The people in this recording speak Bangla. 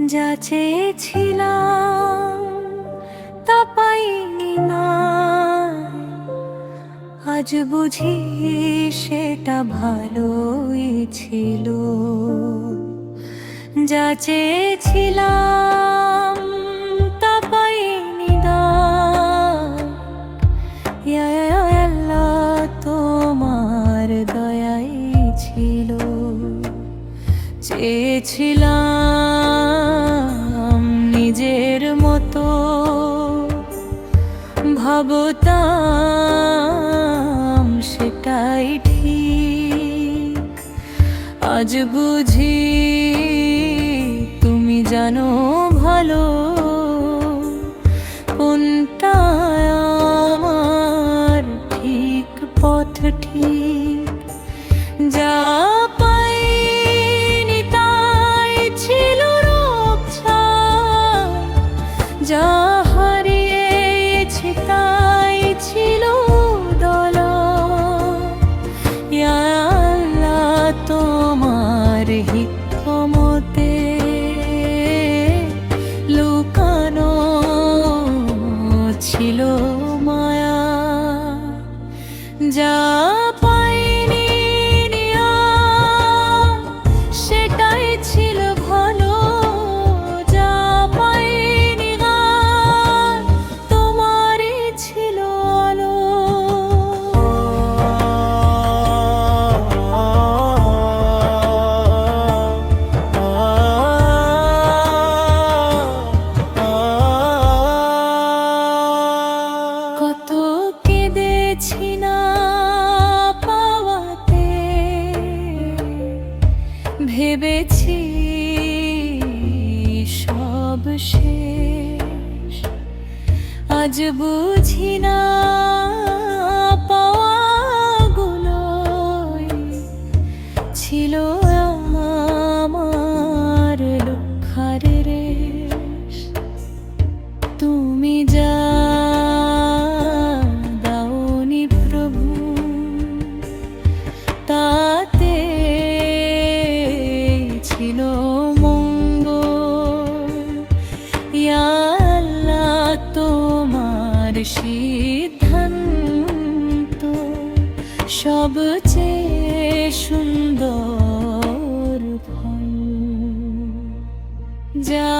যা চেয়েছিলাম তা পাইনি না, আজ বুঝি সেটা ভালোই ছিল। যা চেয়েছিলাম তা পাইনি না, ইয়া আল্লাহ তোমার দয়াই ছিল। চেয়েছিলাম নিজের মতো ভাবতাম সেটাই ঠিক, আজ বুঝি তুমি জানো ভালো কোনটা আমার ঠিক পথ ঠিক। যা পাইনি তাই ছিল রক্ষা, যা হারিয়েছি তাই ছিল দৌলত। ইয়া আল্লাহ তোমার হিকমতে লুকানো ছিল মায়া। যা পাইনি সেটাই ছিল ভালো, যা পাইনি তোমারই ছিল আলো। কত কেঁদেছি না পাওয়াতে, ভেবেছি সব শেষ, আজ বুঝি না পাওয়াগুলোই ছিল আমার লক্ষ্যের রেশ। তুমি যা দাওনি প্রভু তাতে ছিল মঙ্গল। ইয়া আল্লাহ তোমার সিদ্ধান্ত সবচেয়ে সুন্দর ফল। যা